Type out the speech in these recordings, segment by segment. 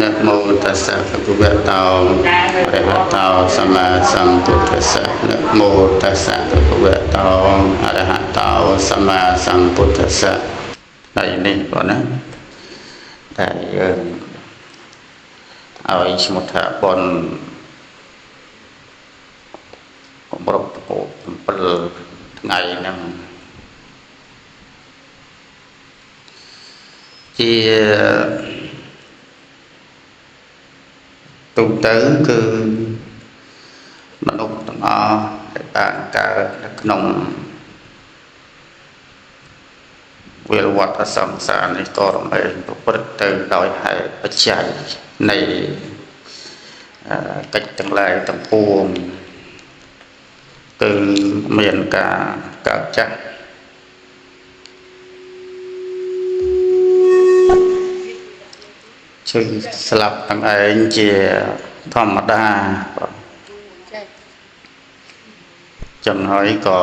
นะโมตัสสะภะคะวะโตอะระหะโตสัมมาสัมพุทธัสสะนะโมตัสสะภะคะวะโตอะระหะโตสัมมาสัมพุทธัสสะហើយនេះបងណាតែយើងឲ្យឈ្មោះថាបុណ្យបំរុងតកោ7ថ្ងៃហ្នឹងជាទូទៅគឺមនុស្សទាំងអស់ដែលបានកើតនៅក្នុងវិលវត្តសង្សារនេះក៏រមែងប្រព្រឹត្តទៅដោយហេតុបច្ច័យនៃកិច្ចទាំងឡាយទាំងពួងគឺមានការកើតចាស់ជើងស្លាប់ទាំងឯងជាធម្មតាចឹងហើយក៏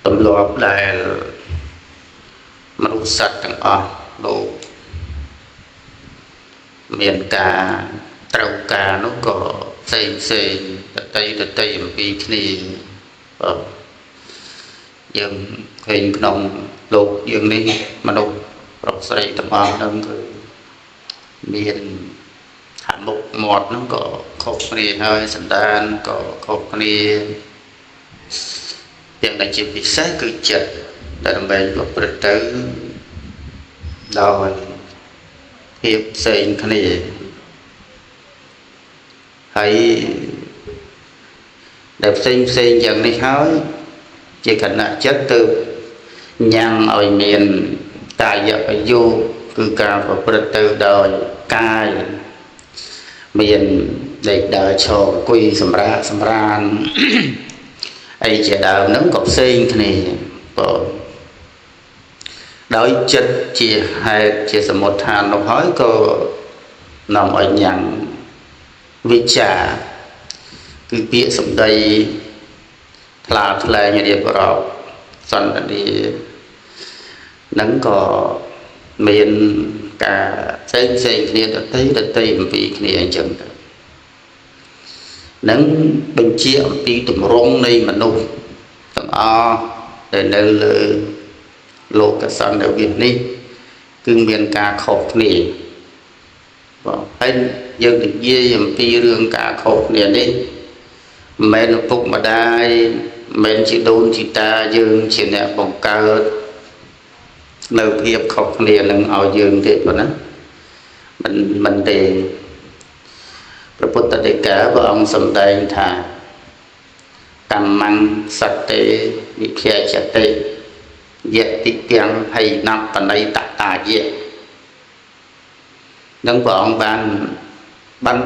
ទម្លាប់ដែលមនុស្សសត្វទាំងអស់លោកមានការត្រូវការនោះក៏ផ្សេងតន្អំពីគ្នាយើងឃើញក្នុងលោកយើងនេះមនុស្សប្រុសស្រីទាំងអស់ហ្នឹងគឺមានខាងមុខមាត់ហ្នឹងក៏ខុសគ្នាហើយសន្តានក៏ខុសគ្នាទាំងដែលជាពិសេសគឺចិត្តដែលដើម្បីប្រព្រឹត្តទៅដោយភាពផ្សេងគ្នាហើយដែលផ្សេងយ៉ាងនេះហើយជាគណៈចិត្តទៅញ៉ាំងឲ្យមានកាយប្រយោគគឺការប្រព្រឹត្តទៅដោយកាយមានដេកដើរឈរអង្គុយសម្រានអីជាដើមហ្នឹងក៏ផ្សេងគ្នាបងដោយចិត្តជាហេតុជាសមុទ្ឋាននោះហើយក៏នាំឲ្យញ៉ាំងវិចារគឺពាក្យសម្ដីថ្លាថ្លែងរៀបរាប់សន្តានានឹងក៏មានការផ្សេងគ្នាដតីអំពីគ្នាអញ្ចឹងទៅនឹងបញ្ជាអំពីទម្រង់នៃមនុស្សទាំងអស់ដែលនៅលើលោកសន្តិវិទ្យានេះគឺមានការខុសគ្នាបងហើយយើងនិយាយអំពីរឿងការខុសគ្នានេះមិនមែនឪពុកម្ដាយមិនមែនជាដូនជីតាយើងជាអ្នកបង្កើតនៅភាពខុសគ្នានឹងឲ្យយើងទេប៉ុណ្ណាមិនទេព្រះពុទ្ធដីកាព្រះអង្គសម្ដែងថាកម្មੰសត្ទេវិខេចតិយតិទាំងភ័យណបណៃតតាយៈនឹងព្រះអង្គបាន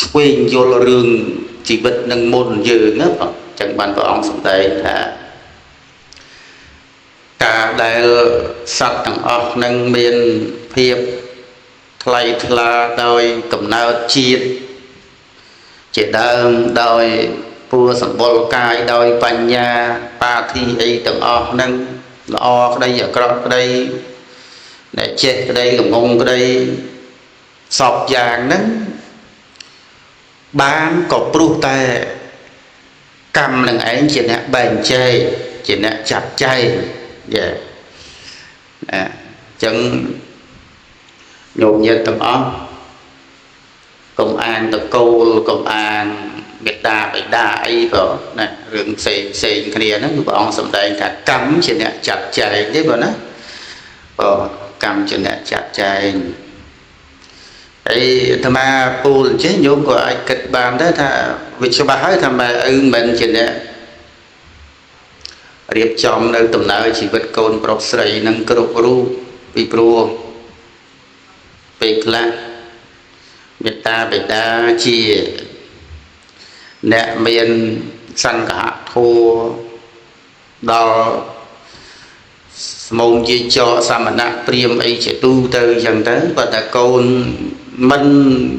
ឆ្វេងយល់រឿងជីវិតនឹងមុនយើងណាបងចឹងបានព្រះអង្គសម្ដែងថាការដែលសត្វទាំងអស់នឹងមានភាពថ្លៃថ្លាដោយកំណើតជាតិជាដើមដោយពួរសម្បុរកាយដោយបញ្ញាបាធិអីទាំងអស់នឹងល្អក្តីអាក្រក់ក្តីដែលចេះក្តីល្ងងក្តីសពយ៉ាងហ្នឹងបានក៏ព្រោះតែកម្មនឹងឯងជាអ្នកបែងចែកជាអ្នកចាត់ចែងយ៉ាអញ្ចឹងញោមញាតិទាំងអស់កុំអានតកូលកុំអានមេត្តាបិតាអីក៏ណារឿងផ្សេងគ្នាហ្នឹងគឺព្រះអង្គសម្ដែងថាកម្មជាអ្នកចាត់ចែងទេបងណាកម្មជាអ្នកចាត់ចែងហើយអាត្មាពូលអញ្ចឹងញោមក៏អាចគិតបានដែរថាវាច្បាស់ហើយថាម៉ែឪមិនជាអ្នករៀបចំនៅដំណើរជីវិតកូនប្រុសស្រីនឹងគ្រប់រូបពីព្រោះពេលខ្លះមេត្តាបិតាជាអ្នកមានសង្ឃៈធម៌ដល់ស្មូនជាចោសមណៈព្រាមអីជាទូទៅអញ្ចឹងទៅបើតែកូនមិន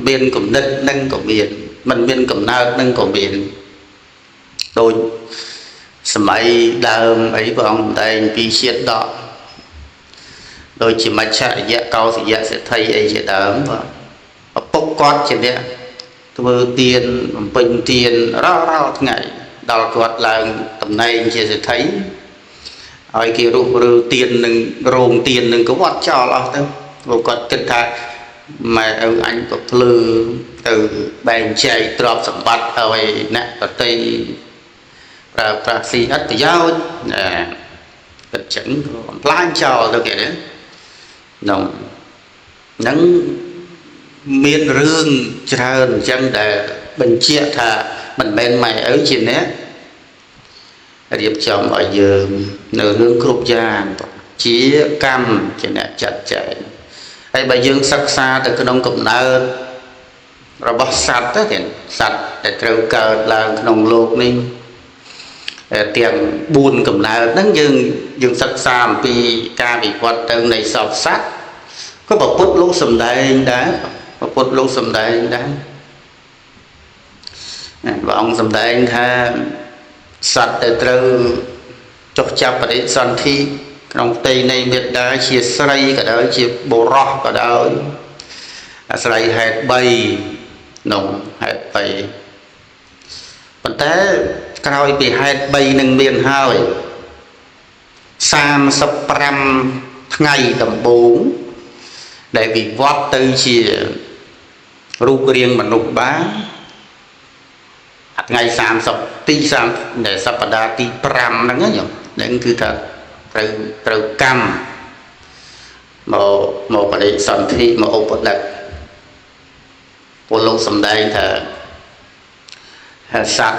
មានគំនិតនឹងក៏មានមិនមានកំណើតនឹងក៏មាន tôi sớm ấy đơm ấy bọn đây bị chết đó đôi chỉ mà chạy dạ cao thì dạ sẽ thấy ấy sẽ đơm và bốc con trên đấy tôi tiền bình tiền rõ rõ ngày đào quạt là tầm này chỉ sẽ thấy ai kia rù tiền đừng rồng tiền đừng có bắt cho lo đâu vô còn kinh thà mà anh có lư từ bàn chạy trọp sầm bát rồi nè ở tây và si hết từ giao nè chẳng plan cho được cái đấy nồng nắng miên rương trơn chân để bình chia thà mình bên mày ở trên đấy điệp chồng ở giờ nửa nương cục gia chỉ cam chỉ nè chặt chạy hay bà dương sắc xa từ cái nông cụm nơ rồi bóc sạch đó thì sạch để trâu cờ là nông lục ninh tiền buồn cụm nơ nắng dương sắc xa vì ca bị quạt từ này sọt sát có một phút lúc sầm đây đá một phút lúc sầm đây đá và ông sầm đây tha sạch để trâu chọc chập ở đấy sân thi trong tây này biết đã chia sợi cả đời chia bồ rót cả đời sợi hạt bay nồng hạt bay vấn thế coi bị hạt bay nâng miền hơi sam sập ram ngày tầm 4 để bị vót từ chia rùa riêng mà nục bá ngày sam sập ti sam để sập đa ti pram nó nhỉ những thứ thật trâu cam một cái đấy sẵn thi một ốp vật lực một lúc sầm đây thà sạch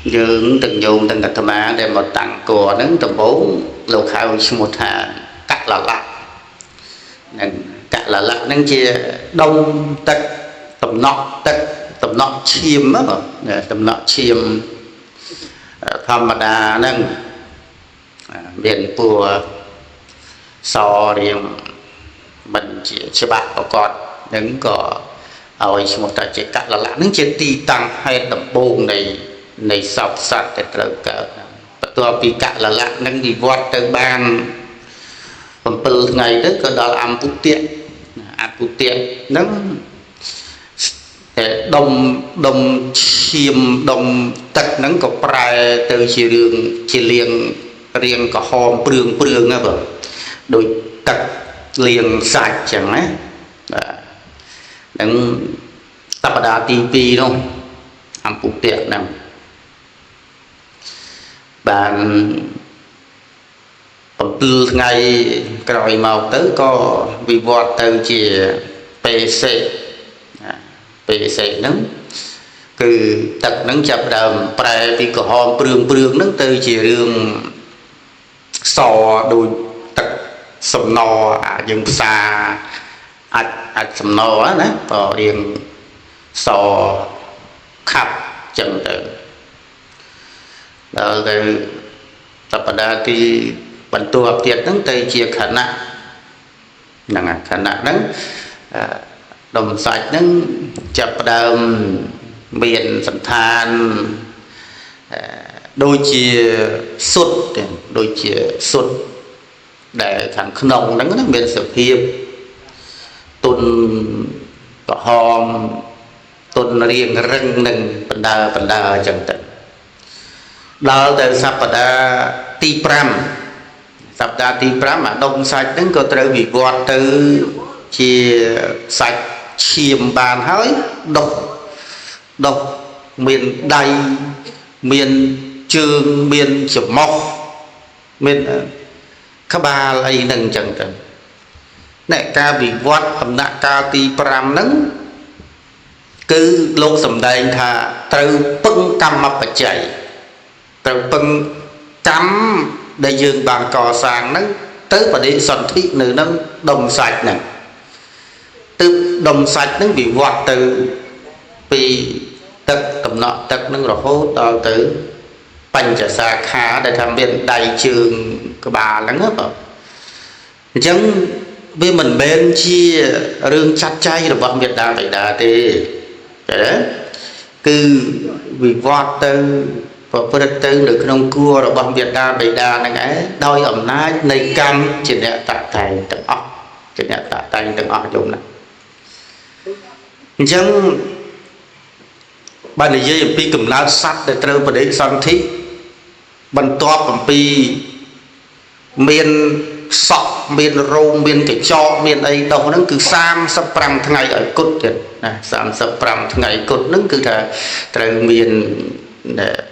dương từng dùng từng cái thầm á để một tặng của nâng tầm 4 lục khai một thà cắt là lạ cắt là lạ nâng chia đông tất tầm nọ chim á tầm nọ chim thầm đà nâng miền pùa so riêng mình chỉ bạc của con những có ở một ta chỉ cắt là lạ những trên ti tăng hay tầm bồn này sọc sạch để trở cỡ tôi bị cắt là lạ những gì vót từ ban còn từ ngày đó có đó là ăn bút tiện nâng đồng chim đồng tật nâng có prai từ chỉ riêng có hòm prương á vợ đôi tật liền sạch chẳng ấy đừng tập đà tivi đâu ăn phụ tiện nào bạn từ ngày rồi màu tới có bị vọt từ chỉ PC nắng cứ tật nắng chập đầm prai thì có hòm prương nắng từ chỉ riêng so đôi tật sầm nò dừng xa sầm nò á nè có riêng so khắp chân từ đó là tập đa thì bản tu học tiệt nắng tây chia khả năng nắng đồng sạch nắng chập đầm miền sầm than đôi chia suốt để thằng nông nó bên sự hiệp tuần có hòm tuần riêng rừng nừng phần đà chẳng tận đó từ sắp đà ti pram mà đông sạch nó có trở bị vọt từ chia sạch chìm bàn hơi độc miền đầy miền trường miền chụp mọc miền các bà lấy nâng chẳng cần này ca bị vót âm nạ ca ti pram nắng cứ lúc sầm đây thà từ pưng cam mập và chạy từ pưng cắm để dương bàn cò sàng nắng tới và đi sần thị nữ nắng đồng sạch này từ đồng sạch nó bị vót từ vì tất tầm nọ tất nâng rồi hốt đó từ bánh trả xa khá để tham viên đại trường của bà lắng hết rồi chẳng với mình bên chia rương chặt chay là bọn Việt Nam phải đá thì cái đấy cứ vì vọt từ ประพฤติในขนมครัวระบำเบียดาใบดานั่นไงโดยอำนาจในกรรมจิตเนี่ยตัดแต่งตึงออกจิตเนี่ยตัดแต่งตึงออกโยมนะจังบ้านนี้ยังปีกำลังซัดในเตอร์ประเดี๋ยวสันทิบรรทบกับปีเมียนสอบเมียนโรงเมียนไก่จอเมียนไอ้ดอกนั่นคือ30 ថ្ងៃឲ្យគុតទៀតណា35 ថ្ងៃគុតហ្នឹងគឺថាត្រូវមាន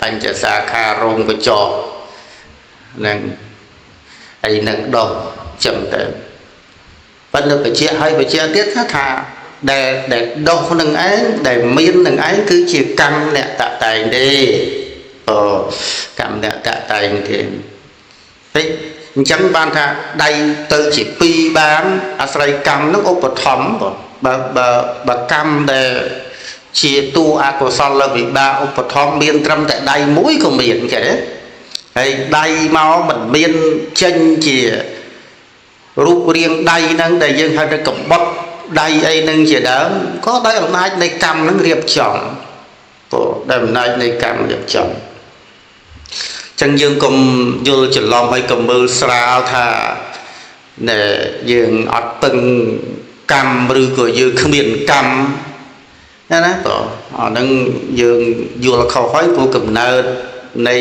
បញ្ចសាខារោងកញ្ចក់នឹងអីនឹងដុសចឹងទៅប៉ុន្តែបជាឲ្យបជាទៀតថាដែលដុសនឹងឯងដែលមាននឹងឯងគឺជាកម្មអ្នកតតែងទេកម្មអ្នកតតែងទេពេកអញ្ចឹងបានថាដៃទៅជា2បានអាស្រ័យកម្មនឹងឧបត្ថម្ភបើកម្មដែលជាតួអកុសលវិបាកឧបត្ថម្ភមានត្រឹមតែដៃមួយក៏មានចេះហើយដៃមកមិនមានចេញជារូបរាងដៃហ្នឹងដែលយើងហៅថាកំបុតដៃអីហ្នឹងជាដើមក៏ដោយអំណាចនៃកម្មហ្នឹងរៀបចំដោយអំណាចនៃកម្មរៀបចំចឹងយើងកុំយល់ច្រឡំហើយកុំមើលស្រាលថាយើងអត់ពឹងកម្មឬក៏យើងគ្មានកម្មណាបងអាហ្នឹងយើងយល់ខុសហើយព្រោះកំណើតនៃ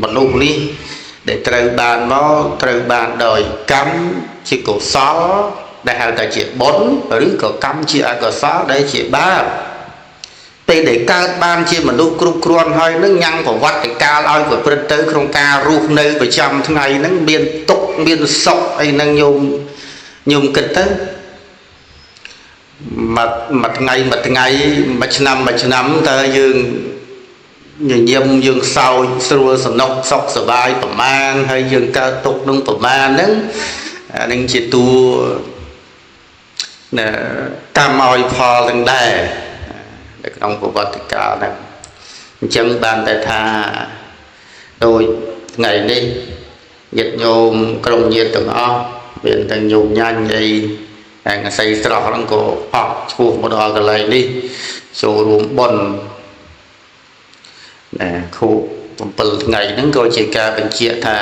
មនុស្សនេះដែលត្រូវបានមកត្រូវបានដោយកម្មជាកុសលដែលហៅថាជាបុណ្យឬក៏កម្មជាអកុសលដែលជាបាបពេលដែលកើតបានជាមនុស្សគ្រប់គ្រាន់ហើយនឹងញ៉ាំងប្រវត្តិកាលឲ្យប្រព្រឹត្តទៅក្នុងការរស់នៅប្រចាំថ្ងៃហ្នឹងមានទុក្ខមានសុខអីហ្នឹងញោមគិតទៅមួយថ្ងៃមួយឆ្នាំតើយើងញញឹមយើងសោចស្រួលសំណុកសុខសប្បាយប្រមាណហើយយើងកើតទុក្ខនឹងប្រមាណហ្នឹងអានឹងជាតួកម្មឲ្យផលទាំងដែរនៅក្នុងប្រវត្តិកាលហ្នឹងអញ្ចឹងបានតែថាដូចថ្ងៃនេះញាតិញោមក្រុមញាតិទាំងអស់មានទាំងញោមញ៉ាញ់អីហើយកសៃស្រស់ហ្នឹងក៏អស់ឈ្មោះមកដល់កន្លែងនេះចូលរួមបុណ្យខូប7 ថ្ងៃហ្នឹងក៏ជាការបញ្ជាក់ថា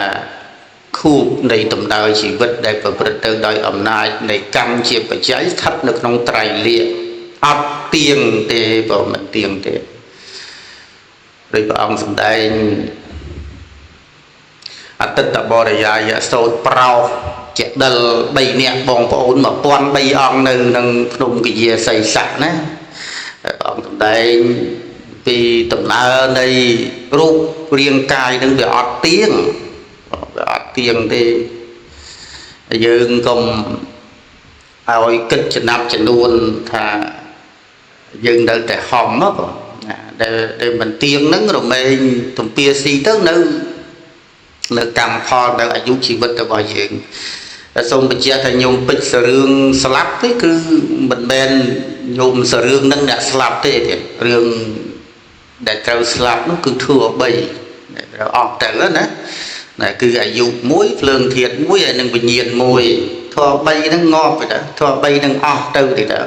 ខូបនៃដំណើរជីវិតដែលប្រព្រឹត្តទៅដោយអំណាចនៃកម្មជាបច្ច័យស្ថិតនៅក្នុងត្រៃលាកអត់ទៀងទេបើមិនទៀងទេដោយព្រះអង្គសម្ដែងអតិតបរិយាយសោតប្រោជាដិល3នាក់បងប្អូន1300អង្គនៅក្នុងភ្នំគយាសីស័កណាព្រះអង្គសម្ដែងពីដំណើរនៃរូបរាងកាយនឹងវាអត់ទៀងទេយើងកុំឲ្យគិតចំណាប់ចំនួនថាយើងនៅតែហំណាបងដែលមិនទៀងហ្នឹងរមែងទំពាស៊ីទៅនៅកម្មផលនៅអាយុជីវិតរបស់យើងសូមបញ្ជាក់ថាញោមពេជ្រសរឿងស្លាប់ទេគឺមិនមែនញោមសរឿងនឹងអ្នកស្លាប់ទេរឿងដែលត្រូវស្លាប់នោះគឺធัว3ត្រូវអស់ទៅណាគឺអាយុ1ភ្លើងធាតុ1ហើយនឹងវិញ្ញាណ1ធัว3ហ្នឹងងាប់ទៅធัว3ហ្នឹងអស់ទៅទេតើ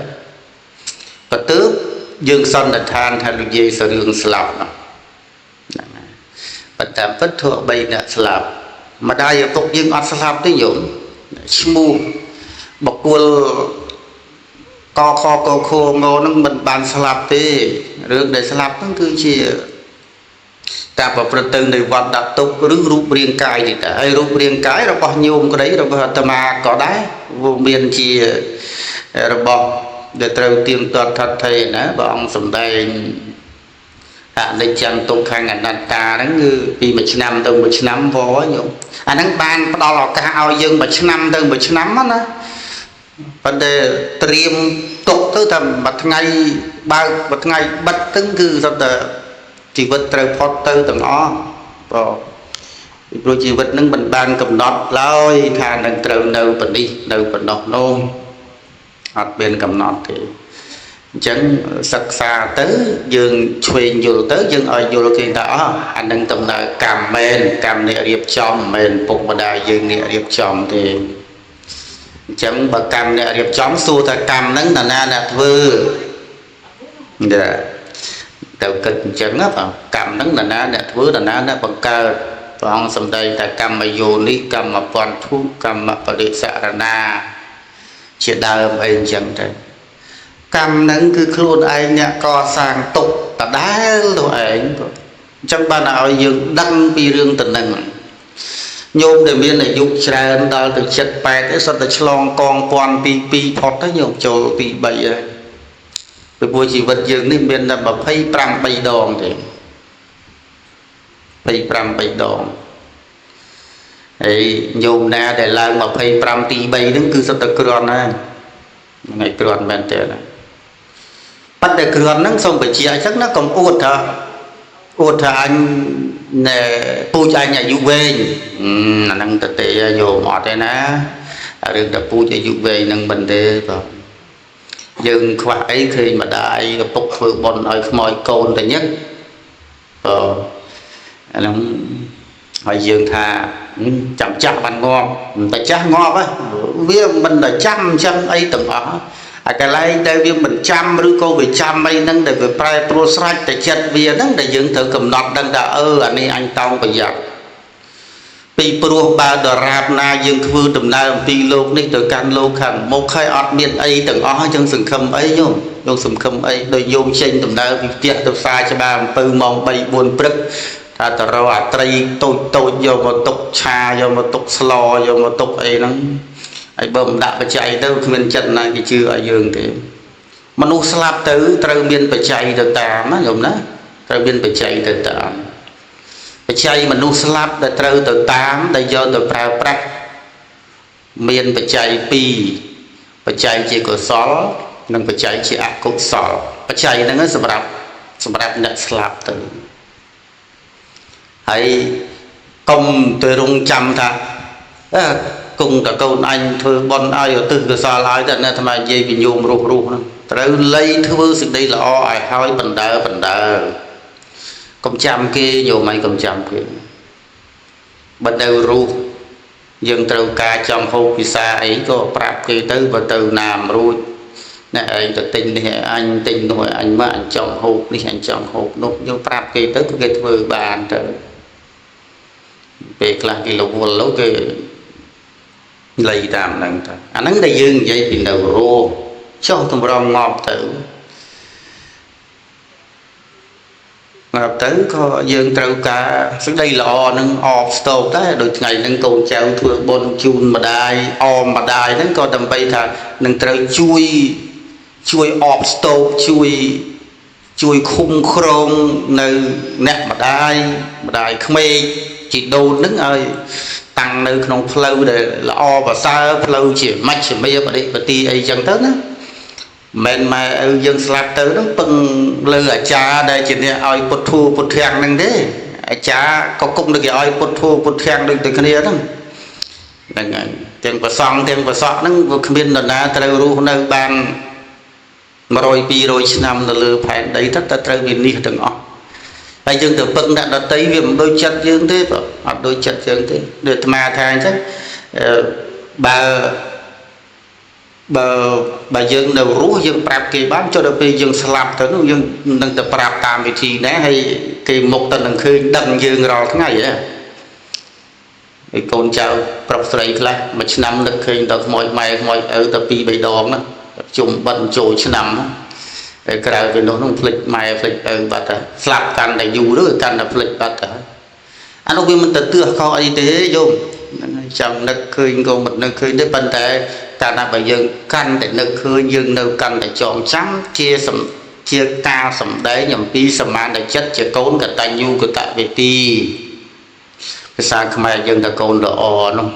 បន្ទើបយើងសន្និដ្ឋានថានិយាយសរឿងស្លាប់នោះប៉ុន្តែពិតធัว3អ្នកស្លាប់ម្ដាយឪពុកយើងអត់ស្លាប់ទេញោមឈ្មោះបកគលកខកខងហ្នឹងមិនបានស្លាប់ទេរឿងដែលស្លាប់ហ្នឹងគឺជាការប្រព្រឹត្តទៅនៃវត្តដាក់ទុកឬរូបរាងកាយនេះតែហើយរូបរាងកាយរបស់ញោមក្តីរបស់អាត្មាក៏ដែរវាមានជារបស់ដែលត្រូវទៀងទាត់ថត់ថេរណាព្រះអង្គសម្ដែងអនិច្ចំទុក្ខំអនត្តាហ្នឹងគឺពីមួយឆ្នាំទៅមួយឆ្នាំវញោមអាហ្នឹងបានផ្ដល់ឱកាសឲ្យយើងមួយឆ្នាំទៅមួយឆ្នាំណាប៉ុន្តែត្រៀមទុកទៅតែមួយថ្ងៃបើកមួយថ្ងៃបិទទៅគឺសុទ្ធតែជីវិតត្រូវផុតទៅទាំងអស់ពីព្រោះជីវិតនឹងមិនបានកំណត់ឡើយថានឹងត្រូវនៅប៉ុណ្នេះនៅប៉ុណ្ណោះនោះអត់មានកំណត់ទេអញ្ចឹងសិក្សាទៅយើងឆ្វេងយល់ទៅយើងឲ្យយល់គេថាអានឹងដំណើរកម្មមែនកម្មអ្នករៀបចំមិនមែនពុកម្ដាយយើងអ្នករៀបចំទេអញ្ចឹងបើកម្មអ្នករៀបចំសួរថាកម្មហ្នឹងតាណាអ្នកធ្វើ ទៅគិតអញ្ចឹងណាបងកម្មហ្នឹងនរណាអ្នកធ្វើនរណាអ្នកបង្កើតព្រះអង្គសម្ដែងថាកម្មយោនិកម្មពន្ធភូកម្មបរិសរណាជាដើមអីអញ្ចឹងទៅកម្មហ្នឹងគឺខ្លួនឯងអ្នកកសាងទុកដដែលទៅឯងអញ្ចឹងបានឲ្យយើងដឹងពីរឿងទៅនឹងញោមដែលមានអាយុច្រើនដល់ទៅ7 8ឯសុទ្ធតែឆ្លងកងពាន់ពី2ផុតទៅញោមចូលពី3ហើយពីព្រោះជីវិតយើងនេះមានតែ25 3ដងទេ25 3ដងហើយញោមណាដែលឡើង25 ទី3ហ្នឹងគឺសុទ្ធតែគ្រាន់ហើយថ្ងៃគ្រាន់មែនទេប៉ុន្តែគ្រាន់ហ្នឹងសូមបញ្ជាក់អញ្ចឹងណាកុំអួតថាអញពូជអញអាយុវែងអាហ្នឹងទៅទេញោមអត់ទេណារឿងតែពូជអាយុវែងហ្នឹងមិនទេបងយើងខ្វះអីឃើញម្ដាយឪពុកធ្វើបុណ្យឲ្យខ្មោចកូនតែញឹកអាហ្នឹងហើយយើងថាចាំចាស់បានងាប់តែចាស់ងាប់វាមិនតែចាំអញ្ចឹងអីទាំងអស់អាកន្លែងដែលវាមិនចាំឬក៏វាចាំអីហ្នឹងដែលវាប្រែប្រួលស្រេចតែចិត្តវាហ្នឹងដែលយើងត្រូវកំណត់ដឹងថាអានេះអញតោងប្រយ័ត្នពីព្រោះបើដរាបណាយើងធ្វើដំណើរអំពីលោកនេះទៅកាន់លោកខាងមុខហើយអត់មានអីទាំងអស់យើងសង្ឃឹមអីញោមសង្ឃឹមអីដោយយោមចេញដំណើរពីផ្ទះទៅផ្សារច្បារអំពៅម៉ោង 3 4 ព្រឹកថាទៅរកអាត្រីតូចយកមកទុកឆាយកមកទុកស្លយកមកទុកអីហ្នឹងហើយបើមិនដាក់បច្ច័យទៅគ្មានចិត្តណាគេជឿឲ្យយើងទេមនុស្សស្លាប់ទៅត្រូវមានបច្ច័យទៅតាមណាញោមណាត្រូវមានបច្ច័យទៅតាមបច្ច័យមនុស្សស្លាប់ដែលត្រូវទៅតាមដែលយកទៅប្រើប្រាស់មានបច្ច័យ2បច្ច័យជាកុសលនិងបច្ច័យជាអកុសលបច្ច័យហ្នឹងសម្រាប់អ្នកស្លាប់ទៅហើយកុំទៅរងចាំថាគង់តកូនអញធ្វើបន់ឲ្យឧទ្ទិសកុសលឲ្យតែអាត្មានិយាយពីញោមរស់ហ្នឹងត្រូវលៃធ្វើសេចក្តីល្អឲ្យហើយបណ្ដើកុំចាំគេញោមឯងកុំចាំគេបើទៅរស់យើងត្រូវការចង់ហូបពិសាអីក៏ប្រាប់គេទៅបើទៅណាមរួចអ្នកឯងទៅទិញនេះអញទិញនោះអញមកអញចង់ហូបនេះអញចង់ហូបនោះយើងប្រាប់គេទៅគេធ្វើបានទៅពេលខ្លះគេលវល់លោកគេលៃតាមហ្នឹងទៅអាហ្នឹងដែលយើងនិយាយពីនៅរស់ចុះតម្រងងាប់ទៅក៏យើងត្រូវការសេចក្តីល្អនឹងអបស្ទោកដែរដូចថ្ងៃហ្នឹងកូនចៅធ្វើបុណ្យជូនម្ដាយអមម្ដាយហ្នឹងក៏ដើម្បីថានឹងត្រូវជួយអបស្ទោកជួយឃុំក្រងនៅអ្នកម្ដាយក្មេកជីដូនហ្នឹងឲ្យតាំងនៅក្នុងផ្លូវដែលល្អប្រសើរផ្លូវជាមជ្ឈមាបដិបទាអីចឹងទៅណាមិនម៉ែឪយើងស្លាប់ទៅហ្នឹងពឹងលើអាចារ្យដែលជាអ្នកឲ្យពុទ្ធពុទ្ធាំងហ្នឹងទេអាចារ្យក៏គុំទៅគេឲ្យពុទ្ធពុទ្ធាំងដូចតែគ្នាហ្នឹងហើយទាំងប្រសង់ទាំងប្រសក់ហ្នឹងវាគ្មាននរណាត្រូវរស់នៅបាន100 200ឆ្នាំនៅលើផែនដីទៅត្រូវមាននេះទាំងអស់ហើយយើងទៅពឹងអ្នកដតីវាមិនដូចចិត្តយើងទេអត់ដូចចិត្តយើងទេដូចអាត្មាថាអញ្ចឹងបើយើងនៅរស់យើងប្រាប់គេបានចុះដល់ពេលយើងស្លាប់ទៅនោះយើងនឹងទៅប្រាប់តាមវិធីណាហើយគេមុខទៅនឹងឃើញដឹងយើងរាល់ថ្ងៃហ៎ហើយកូនចៅប្រុសស្រីខ្លះមួយឆ្នាំនឹកឃើញដល់ខ្មោចម៉ែខ្មោចឪទៅ2 3ដងណាជុំបិណ្ឌចូលឆ្នាំតែក្រៅពីនោះនឹងភ្លេចម៉ែភ្លេចឪបាត់ទៅស្លាប់កាន់តែយូរទៅកាន់តែភ្លេចបាត់ទៅអានោះវាមិនទៅទើសខុសអីទេយោមចាំនឹកឃើញក៏មិននឹកឃើញទេប៉ុន្តែកាលណាបើយើងកាន់តែនឹកឃើញយើងនៅកាន់តែចងចាំជាការសម្ដែងអំពីសមានចិត្តជាកូនកតញ្ញូកតវេទីភាសាខ្មែរយើងថាកូនល្អនោះ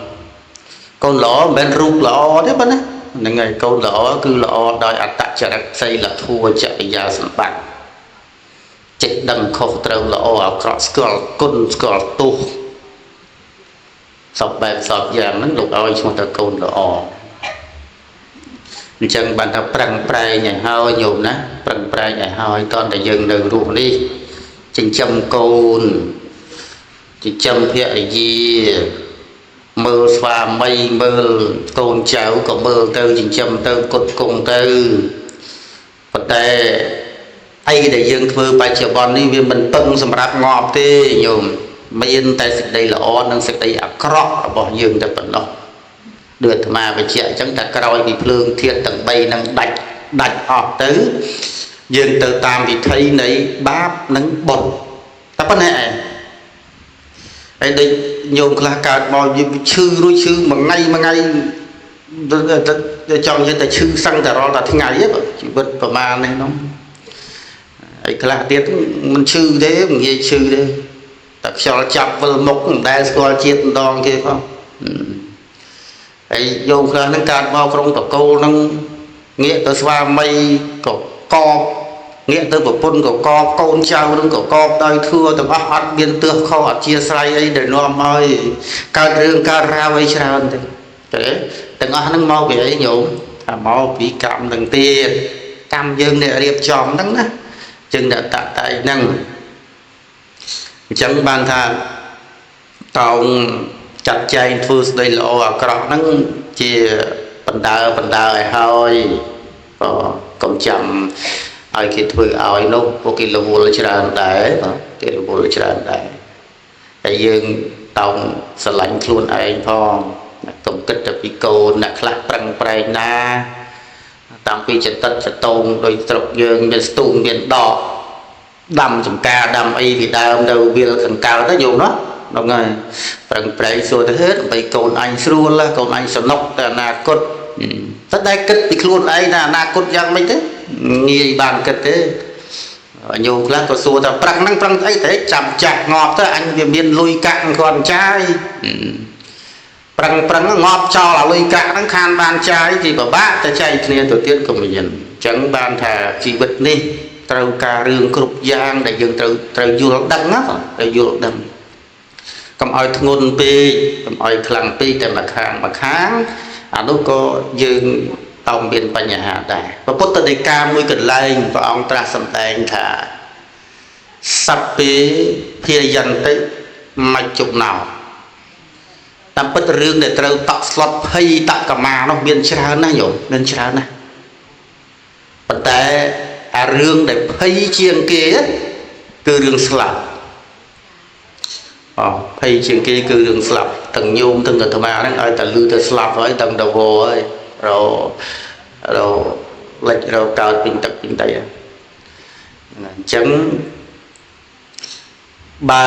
កូនល្អមិនមែនរូបល្អទេប៉ុណ្ណាហ្នឹងហើយកូនល្អគឺល្អដោយអត្តចរិតសីលធម៌ចរិយាសម្បត្តិចិត្តដឹងខុសត្រូវល្អអាក្រក់ស្គាល់គុណស្គាល់ទោសសពបែបសពយ៉ាងហ្នឹងលោកឲ្យឈ្មោះថាកូនល្អអញ្ចឹងបានថាប្រឹងប្រែងឲ្យហើយញោមណាប្រឹងប្រែងឲ្យហើយតើយើងនៅរស់នេះចិញ្ចឹមកូនចិញ្ចឹមភរិយាមើលស្វាមីមើលកូនចៅក៏មើលទៅចិញ្ចឹមទៅគុតគង់ទៅប៉ុន្តែ ai để dương thưa bài chợ bòn đi vì mình tưng sầm rạp ngọt thế nhiều miền tại dịch đây là on đang dịch đây à crop bỏ dương tại phần đó được mà về chạy chẳng đặt coi bị lương thiệt tầng bay đang đạch ọt tứ dương từ tam vì thấy đấy báp nắng bột ta có nè ấy đây nhôm là cả mọi chư đôi chư mà ngay chọn như là chư xăng tại đó là thế ngày ấy chỉ bật vào mà này nó ấy là tiết mình chư thế mình nghe chư thế tập cho chập vào mốc đai soi chiết đòn kia không ấy vô là nó cạn bao trong tổ cô nó nghĩa tới xoa mây cổ co nghĩa tới bộ phun của con trâu nó của con đôi thưa từ bác bắt biên tước kho chia sài ấy để nó ơi cao đường cao ra với sao thế từng nó mau về ấy nhủ mau bị cảm đằng tiền cam dương để điệp tròn đó chừng đã tạ tại năng chẳng ban thà tàu chặt chay thu đây lộ cọ nó chia phần đào hơi còn chậm ai khi thuê ai nó có cái lô là chả để cái lô là chả để tại dương tàu sờ lạnh luôn ai phong tổng kết được cái câu nè khạc trăng prai na tam pi chật tật chật tôn đôi trọc dương miền stung miền đỏ đầm chấm ca đầm y thì đầm đầu bia thằng cao tới dùng đó đúng rồi trăng prai xua tới hết vậy còn anh xua là còn anh sờ nóc là na cốt tất đây kết bị luôn ấy là na cốt giang mấy thế nghi bàn kết thế nhiều lần có xua ta prang ấy thế chậm chạp ngọt tới anh về miền lui cạn còn trai prang ngọt cho là lui cạn nó khan ban trai thì bảo bác ta chạy kia tổ tiên của mình chẳng ban thà chỉ vật đi trâu cà rương cục giang để dừng trâu du đăng á trâu du đăng cầm oi ngôn pi cầm oi khlang pi để mà kháng lúc có dương tông biênปัญหาได้พระพุทธเจ้าមួយកន្លែងព្រះអង្គត្រាស់សម្ដែងថាសัพពេភិយន្តិមច្ចុណោតាមពិតរឿងដែលត្រូវតក់ស្លុតភ័យតកម្មមានោះមានច្រើនណាស់ញោមមានច្រើនណាស់ប៉ុន្តែអារឿងដែលភ័យជាងគេគឺរឿងស្លាប់ភ័យជាងគេគឺរឿងស្លាប់ទាំងញោមទាំងអាត្មាហ្នឹងឲ្យតែលឺទៅស្លាប់ហើយទាំងទៅវហើយរលេចរកើតពីទឹកពីដីអញ្ចឹងបើ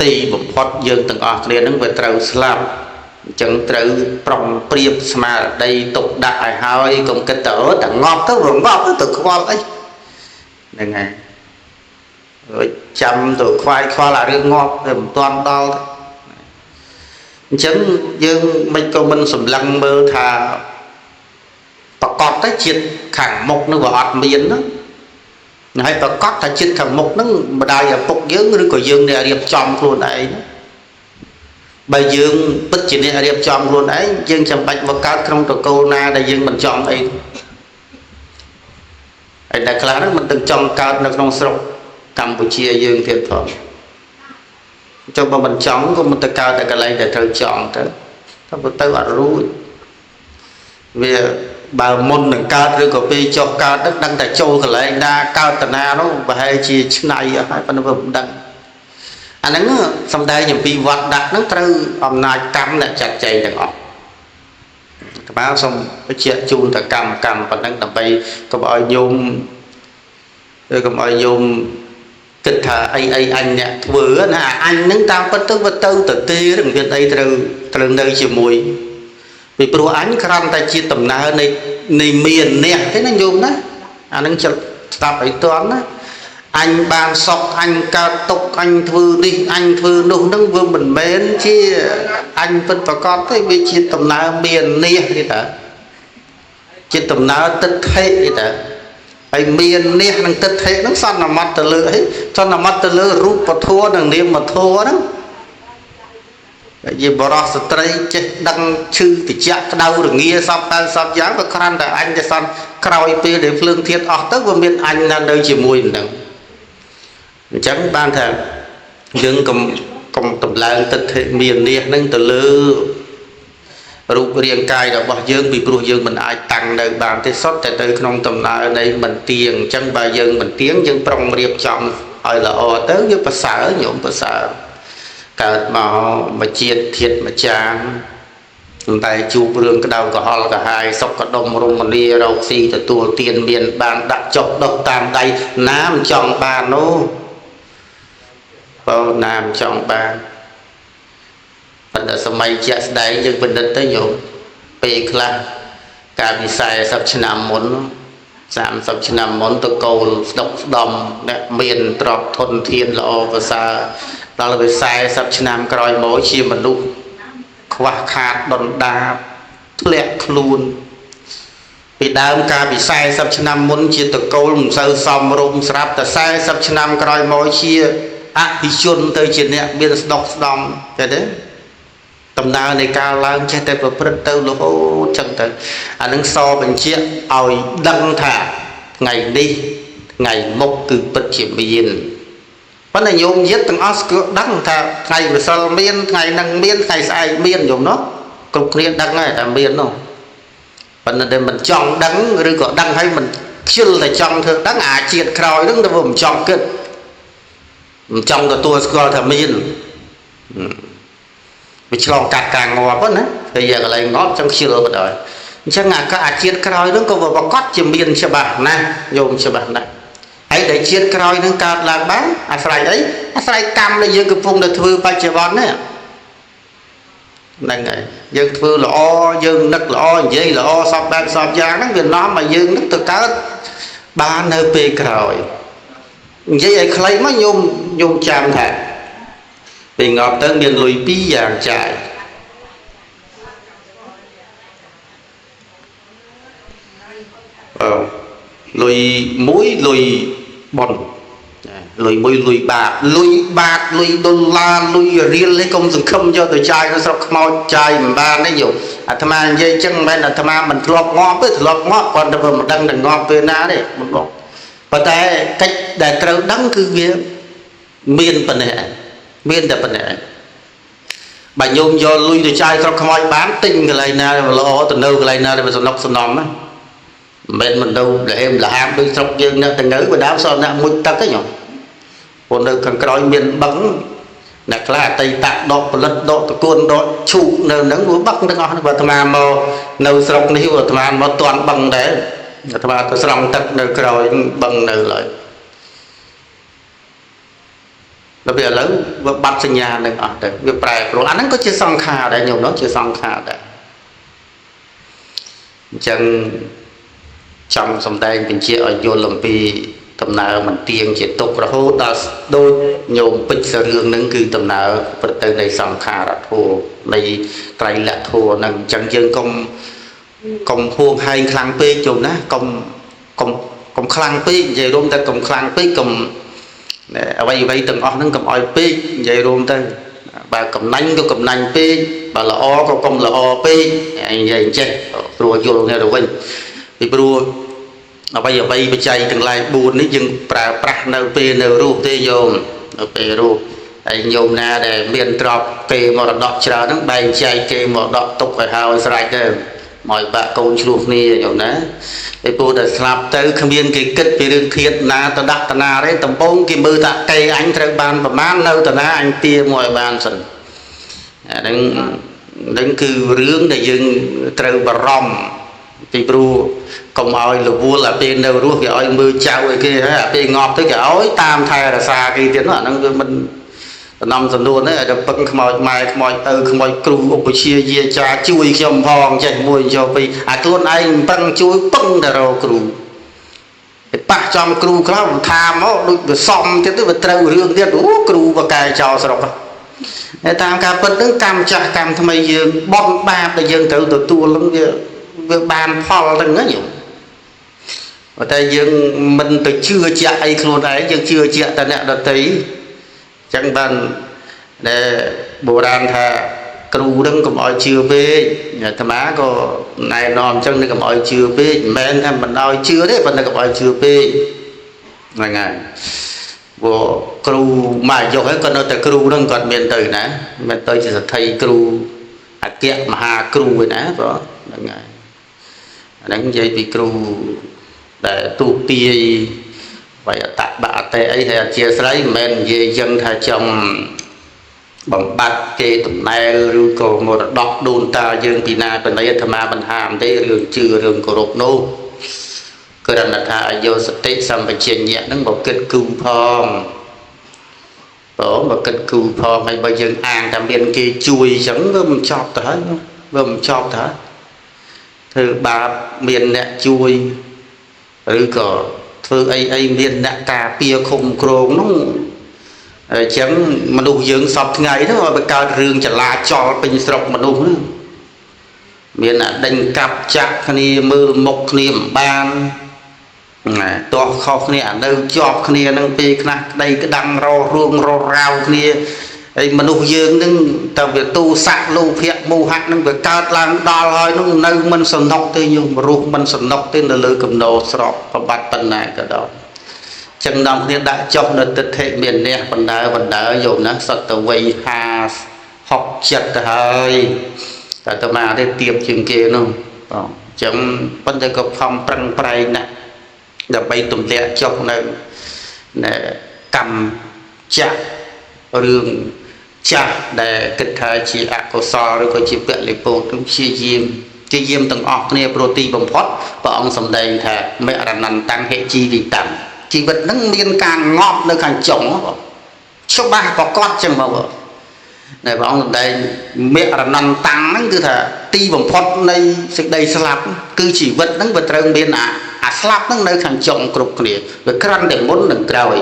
ទីបំផុតយើងទាំងអស់គ្នានឹងវាត្រូវស្លាប់អញ្ចឹងត្រូវប្រុងប្រៀបស្មារតីទុកដាក់ឲ្យហើយកុំគិតទៅតែងាប់ទៅរងាប់ទៅខ្វល់អីហ្នឹងហើយរួចចាំទៅខ្វាយខ្វល់អារឿងងាប់តែមិនទាន់ដល់អញ្ចឹងយើងមិនក៏មិនសម្លឹងមើលថាប្រកបទៅជាតិខាងមុខនឹងវាអត់មានណាហើយប្រកបថាជាតិខាងមុខហ្នឹងម្ដាយឪពុកយើងឬក៏យើងដែលរៀបចំខ្លួនឯងបើយើងពិតជាអ្នករៀបចំខ្លួនឯងយើងចាំបាច់មកកើតក្នុងតកូលណាដែលយើងមិនចង់អីហើយតែខ្លះហ្នឹងមិនទាំងចង់កើតនៅក្នុងស្រុកកម្ពុជាយើងទៀតផងចុះបើមិនចង់ក៏មិនទៅកើតតែកន្លែងដែលត្រូវចង់ទៅទៅអត់រួចវាបើមុននឹងកើតឬក៏ពេលចុះកើតដឹងតែចូលកន្លែងណាកើតតាណានោះប្រហែលជាឆ្នៃអស់ហើយប៉ុន្តែមិនដឹងអាហ្នឹងសំដែងអំពីវត្តដាក់ហ្នឹងត្រូវអំណាចកម្មអ្នកចាត់ចែងទាំងអស់ក្បាលសូមបញ្ជាក់ជូនទៅកម្មប៉ុណ្ណឹងដើម្បីកុំឲ្យញោមគិតថាអីអញអ្នកធ្វើណាអញហ្នឹងតាមពិតទៅវាទៅទេរង្វាអីត្រូវនៅជាមួយពីព្រោះអញគ្រាន់តែជាដំណើរនៃមានអ្នកទេណាញោមណាអាហ្នឹងចិត្តស្ដាប់ឲ្យតន់ណាអញបានសុខអញកើតទុកអញធ្វើនេះអញធ្វើនោះហ្នឹងវាមិនមែនជាអញពិតប្រកបទេវាជាដំណើរមានអ្នកទេតាជាដំណើរទិដ្ឋិទេតាហើយមាននេះនឹងទិដ្ឋិហ្នឹងសន្មតទៅលើអីសន្មតទៅលើរូបធម៌និងនាមធម៌ហ្នឹងជាបរោះស្ត្រីចេះដឹងឈឺតិចក្តៅរងាសពយ៉ាងក៏គ្រាន់តែអញតែសន្មក្រោយពេលដែលភ្លើងធាតុអស់ទៅវាមានអញនៅជាមួយនឹងអញ្ចឹងបានថាយើងកុំតម្លើងទិដ្ឋិមាននេះហ្នឹងទៅលើ រូបរាងកាយរបស់យើងពីព្រោះយើងមិនអាចតាំងនៅបានទេសុទ្ធតែទៅក្នុងដំណើរនៃមិនទៀងអញ្ចឹងបើយើងមិនទៀងយើងប្រុងរៀបចំឲ្យល្អទៅយើងប្រសើរញោមប្រសើរកើតមកជាតិធាតុម្ចាស់តែជួបរឿងក្តៅក្រហល់ក្រហាយសុខកដុំរមនីរោគស៊ីទទួលទានមានបានដាក់ចុកដុសតាមដៃណាមចង់បាននោះបើណាមចង់បានប៉ុន្តែសម័យជាក់ស្ដែងយើងពិនិត្យទៅញោមពេលខ្លះកាលពី40ឆ្នាំមុន30ឆ្នាំមុនតកូលស្ដុកស្ដំអ្នកមានទ្រព្យធនធានល្អប្រសើរដល់ទៅ40ឆ្នាំក្រោយមកជាមនុស្សខ្វះខាតដុនដាបធ្លាក់ខ្លួនពីដើមកាលពី40ឆ្នាំមុនជាតកូលមិនសូវសមរម្យស្រាប់តែ40ឆ្នាំក្រោយមកជាអភិជនទៅជាអ្នកមានស្ដុកស្ដំឃើញទេដំណើរនៃការឡើងចេះតែប្រព្រឹត្តទៅរហូតចឹងទៅអានឹងសបញ្ជាក់ឲ្យដឹងថាថ្ងៃនេះថ្ងៃមុខគឺពិតជាមានប៉ុន្តែញោមយិត្តទាំងអស់ស្គាល់ដឹងថាថ្ងៃម្សិលមានថ្ងៃនឹងមានថ្ងៃស្អែកមានញោមនោះគ្រប់គ្នាដឹងហើយតែមាននោះប៉ុន្តែមិនចង់ដឹងឬក៏ដឹងហើយមិនខ្ជិលតែចង់ធ្វើដឹងអាជាតិក្រោយហ្នឹងទៅវាមិនចង់គិតមិនចង់ទទួលស្គាល់ថាមានវាឆ្លងកាត់ការងាប់ណាតែយកកន្លែងងាប់ចង់ខ្ជិលបណ្ដោយអញ្ចឹងអាជាតិក្រោយហ្នឹងក៏វាប្រកាសជាមានច្បាស់ណាស់ញោមច្បាស់ណាស់ហើយដែលជាតិក្រោយហ្នឹងកើតឡើងបានអាស្រ័យអីអាស្រ័យកម្មដែលយើងកំពុងតែធ្វើបច្ចុប្បន្ននេះហ្នឹងហើយយើងធ្វើល្អយើងនឹកល្អនិយាយល្អសពបែបសពយ៉ាងហ្នឹងវានាំឲ្យយើងនឹកទៅកើតបាននៅពេលក្រោយនិយាយឲ្យខ្លីមកញោមចាំថាពេលងាប់ទៅមានលុយ2យ៉ាងចាយលុយមួយលុយប៉ុនលុយមួយលុយបាតលុយដុល្លារលុយរៀលនេះកុំសង្ឃឹមយកទៅចាយនៅស្រុកខ្មោចចាយមិនបានទេយោអាត្មានិយាយចឹងមិនមែនអាត្មាមិនធ្លាប់ងាប់ទេធ្លាប់ងាប់គាត់តែមិនដឹងតែងាប់ពេលណាទេមិនបងប៉ុន្តែកិច្ចដែលត្រូវដឹងគឺវាមានប៉ុណ្ណេះមានតែប៉ុណ្ណេះបើញោមយកលុយទៅចាយស្រុកខ្មោចបានទិញកន្លែងណាល្អទៅនៅកន្លែងណាដែលសំណុកសំណំណាមិនមែនទៅលហេមលហាមដូចស្រុកយើងនៅទៅនៅបដាសអ្នកមួយទឹកទេញោមព្រោះនៅខាងក្រោយមានបឹងអ្នកខ្លះអតីតដកផលិតដកតកួនដកឈូកនៅហ្នឹងវាបឹងទាំងអស់បើអាត្មាមកនៅស្រុកនេះអាត្មាមកតន់បឹងដែរអាត្មាទៅស្រង់ទឹកនៅក្រោយបឹងនៅឡើយដល់ពេលឥឡូវវាបាត់សញ្ញានឹងអស់ទៅវាប្រែប្រួលអាហ្នឹងក៏ជាសង្ខារដែរញោមនោះជាសង្ខារដែរអញ្ចឹងចង់សំដែងបញ្ជាឲ្យយល់អំពីដំណើរមិនទៀងជាទុករហូតដល់ដូចញោមពេជ្ររឿងហ្នឹងគឺដំណើរប្រទៅនៃសង្ខារធម៌នៃត្រៃលក្ខធម៌ហ្នឹងអញ្ចឹងយើងកុំហួងហែងខ្លាំងពេកជុំណាកុំខ្លាំងពេកនិយាយរួមតែកុំខ្លាំងពេកកុំអ្វីទាំងអស់ហ្នឹងកុំឲ្យពេកនិយាយរួមទៅបើកំណាញ់ក៏កំណាញ់ពេកបើល្អក៏កុំល្អពេកនិយាយអញ្ចេះព្រោះយល់គ្នាទៅវិញពីព្រោះអ្វីបច្ច័យទាំងឡាយ4នេះយើងប្រើប្រាស់នៅពេលនៅរស់ទេយោមនៅពេលរស់ហើយញោមណាដែលមានទ្រព្យគេមរតកច្រើនហ្នឹងបែងចែកគេមរតកទុកឲ្យហើយស្រេចទៅមកបាក់កូនឆ្លោះគ្នាញោមណាពីព្រោះតែស្លាប់ទៅគ្មានគេគិតពីរឿងធាតុណាទៅដាក់តាណាទេដំបូងគេមើលថាកេអញត្រូវបានប្រមាណនៅតាណាអញទាមកឲ្យបានសិនអាហ្នឹងគឺរឿងដែលយើងត្រូវបារម្ភពីព្រោះកុំឲ្យរវល់អាពេលនៅរស់គេឲ្យមើលចៅឲ្យគេហើយអាពេលងាប់ទៅគេឲ្យតាមថែរក្សាគេទៀតនោះអាហ្នឹងវាមិនដំណំសំនួនទេតែពឹងខ្មោចម៉ែខ្មោចឪខ្មោចគ្រូឧបជាយាចាជួយខ្ញុំផងចេះមួយចូលពីអាខ្លួនឯងមិនប្រឹងជួយពឹងតែរកគ្រូទៅប៉ះចំគ្រូខ្លះថាមកដូចវាសំទៀតទៅវាត្រូវរឿងទៀតអូគ្រូបកែចោលស្រុកតែតាមការពិតហ្នឹងកម្មចាស់កម្មថ្មីយើងបន់បាបដែលយើងត្រូវទទួលហ្នឹងវាបានផលទាំងហ្នឹងប៉ុន្តែយើងមិនទៅជឿជាក់អីខ្លួនឯងយើងជឿជាក់តែអ្នកដទៃចឹងបានដែលបុរាណថាគ្រូនឹងកុំឲ្យជឿពេកអាត្មាក៏ណែនាំចឹងនឹងកុំឲ្យជឿពេកមិនមែនថាមិនឲ្យជឿទេប៉ុន្តែកុំឲ្យជឿពេកហ្នឹងហើយព្រោះគ្រូមកយកហើយក៏នៅតែគ្រូនឹងគាត់មានទៅណាមិនទៅជាសទ្ធីគ្រូអា គៈមហាគ្រូឯណាបងហ្នឹងហើយអាហ្នឹងនិយាយពីគ្រូដែលទូទាយវាយអតបៈអតេអីហើយអធិស្ឋ័យមិនមែននិយាយយ៉ាងថាចំបំបត្តិគេតំណែលឬក៏មរតកដូនតាយើងពីណាបណៃអាត្មាបញ្ហាមទេរឿងជឿរឿងគោរពនោះគ្រាន់តែថាអាយុសតិសម្បជញ្ញៈហ្នឹងមកគិតគូផងបងមកគិតគូផងហើយបើយើងអាងតែមានគេជួយអញ្ចឹងវាមិនចប់ទៅហើយវាមិនចប់ទៅហើយធ្វើបាបមានអ្នកជួយឬក៏ធ្វើអីមានអ្នកការពារឃុំក្រងនោះអញ្ចឹងមនុស្សយើងសពថ្ងៃទៅឲ្យបង្កើតរឿងចលាចលពេញស្រុកមនុស្សហ្នឹងមានអាដេញកាប់ចាក់គ្នាមើលមុខគ្នាមិនបានតោះខុសគ្នាអានៅជាប់គ្នានឹងពេលខ្លះក្តីក្តាំងរោរឿងរោរាវគ្នាហើយមនុស្សយើងនឹងតែវាទូស័កលោភៈមោហៈនឹងវាកើតឡើងដល់ហើយនឹងនៅមិនសំណុកទេញោមរស់មិនសំណុកទេនៅលើកំណោស្របប្របាត់បណ្ណាក៏ដល់ចឹងនាំគ្នាដាក់ចុះនៅទិដ្ឋិមានអ្នកបណ្ដើយមណាសតវ័យ50 60ទៅហើយតែតមាទេទៀបជាងគេនោះបងចឹងប៉ុន្តែក៏ខំប្រឹងប្រែងណាស់ដើម្បីទម្លាក់ចុះនៅកម្មចាក់រឿងចាស់ដែលគិតថាជាអកុសលឬក៏ជាពលិពោទព្យាយាមទាំងអស់គ្នាប្រទីបំផុតព្រះអង្គសម្ដែងថាមេរណន្តហេជីវិតជីវិតហ្នឹងមានការងប់នៅខាងចុងច្បាស់ប្រកបចឹងមកដែលព្រះអង្គសម្ដែងមេរណន្តហ្នឹងគឺថាទីបំផុតនៃសេចក្តីស្លាប់គឺជីវិតហ្នឹងវាត្រូវមានអាស្លាប់ហ្នឹងនៅខាងចុងគ្រប់គ្នាវាក្រាន់តែមុននិងក្រោយ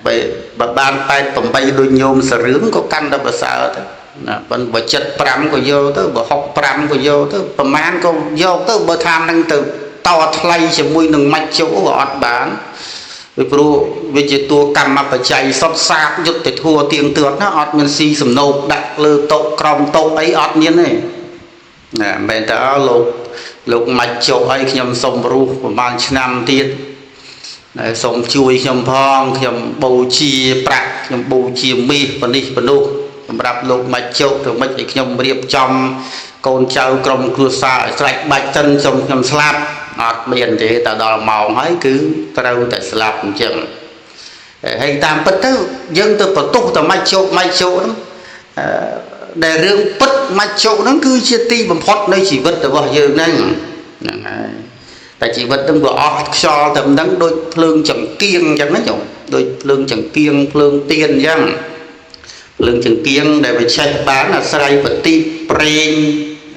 បើបាន88ដូចញោមសរឿងក៏កាន់តែប្រសើរទៅណាប៉ុន្តែបើ75ក៏យកទៅបើ65ក៏យកទៅប្រមាណក៏យកទៅបើថានឹងទៅតថ្លៃជាមួយនឹងមច្ចុក៏អត់បានពីព្រោះវាជាតួកម្មបច្ច័យសុទ្ធសាធយុទ្ធធัวទៀងទាត់ណាអត់មានស៊ីសំណោកដាក់លើតុក្រោមតុអីអត់មានទេណាមិនតែលោកមច្ចុអីខ្ញុំសុំរស់ប្រហែលឆ្នាំទៀតសូមជួយខ្ញុំផងខ្ញុំបូជាប្រាក់ខ្ញុំបូជាមាសបនេះបនោះសម្រាប់លោកមច្ចុទៅមិនឲ្យខ្ញុំរៀបចំកូនចៅក្រុមគ្រួសារឲ្យស្រេចបាច់ចិនសូមខ្ញុំស្លាប់អត់មានទេតែដល់ម៉ោងហើយគឺត្រូវតែស្លាប់អញ្ចឹងហើយតាមពិតទៅយើងទៅបន្ទោសតែមច្ចុហ្នឹងដែលរឿងពិតមច្ចុហ្នឹងគឺជាទីបំផុតនៃជីវិតរបស់យើងហ្នឹងហើយតែជីវិតនឹងវាអស់ខ្យល់តែមិនដឹងដូចភ្លើងចង្គៀងអញ្ចឹងណាចុះដូចភ្លើងចង្គៀងភ្លើងទៀនអញ្ចឹងភ្លើងចង្គៀងដែលវាឆេះបានអាស្រ័យបតិប្រេង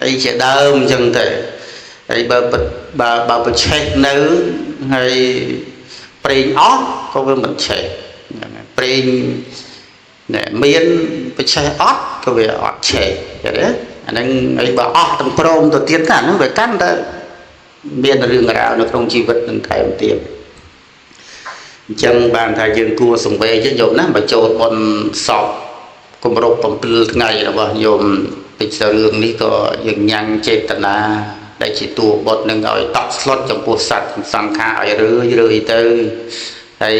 អីជាដើមអញ្ចឹងទៅហើយបើប្រឆេះនៅហើយប្រេងអស់ក៏វាមិនឆេះប្រេងមានប្រឆេះអត់ក៏វាអត់ឆេះចឹងណាអាហ្នឹងហើយបើអស់ទាំងព្រមទៅទៀតអាហ្នឹងវាកាន់តែមានរឿងរ៉ាវនៅក្នុងជីវិតនឹងថែមទៀតអញ្ចឹងបានថាយើងគួរសង្វេគញោមណាបើចូលបនសពគម្រប់7ថ្ងៃរបស់ញោមពេជ្ររឿងនេះក៏យើងញ៉ាំងចេតនាដែលជាតួបុតនឹងឲ្យតក់ស្លុតចំពោះសត្វសង្ខារឲ្យរឿយទៅហើយ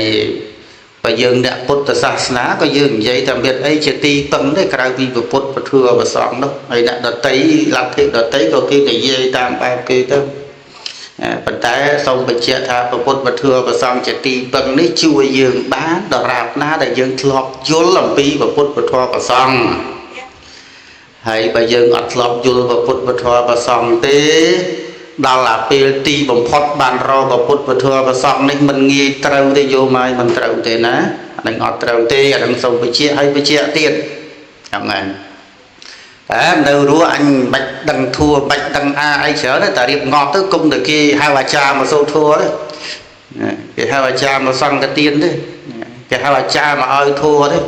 បើយើងអ្នកពុទ្ធសាសនាក៏យើងនិយាយថាមានអីជាទីពឹងទេក្រៅពីពុទ្ធពធប្រសងនោះហើយអ្នកដតីលទ្ធិដតីក៏គេនិយាយតាមបែបគេទៅប៉ុន្តែសូមបញ្ជាក់ថាពុទ្ធពធប្រសងជាទីពឹងនេះជួយយើងបានដរាបណាដែលយើងធ្លាប់យល់អំពីពុទ្ធពធប្រសងហើយបើយើងអត់ធ្លាប់យល់ពុទ្ធពធប្រសងទេដល់អាពេលទីបំផុតបានរកពុទ្ធពធប្រសងនេះមិនងាយត្រូវទេយោមហើយមិនត្រូវទេណាអានឹងអត់ត្រូវទេអានឹងសូមបញ្ជាក់ឲ្យបញ្ជាក់ទៀតហ្នឹងហើយនៅរស់អញបាច់ដឹងធัวបាច់ដឹងអីច្រើនតែរៀបងាប់ទៅគុំតែគេហៅអាចារ្យមកសូត្រធัวទេគេហៅអាចារ្យមកសង្កទានទេគេហៅអាចារ្យមកឲ្យធัวទេ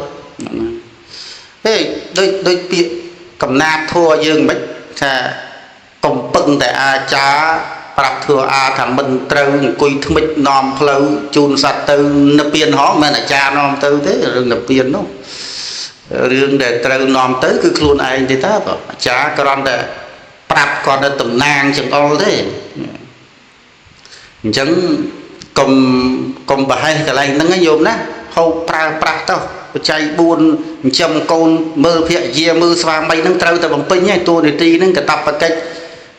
ហេដូចពាក្យកំណាប់ធัวយើងមិនថាកុំពឹងតែអាចារ្យប្រាប់ធัวថាមិនត្រូវអង្គុយថ្មិចនាំផ្លូវជូនសត្វទៅនិព្វានហងមិនអាចារ្យនាំទៅទេរឿងនិព្វាននោះរឿងដែលត្រូវនាំទៅគឺខ្លួនឯងទេតើអាចារ្យគ្រាន់តែប្រាប់គាត់ទៅតំណាងចង្អុលទេអញ្ចឹងកុំប្រហែសកន្លែងហ្នឹងញោមណាហូបប្រើប្រាស់ទៅ bậc trai buôn châm côn mơ phệ dìa mơ xóa mây nâng trâu ta bằng pin nhé tôi để ti nâng cả tập bậc cách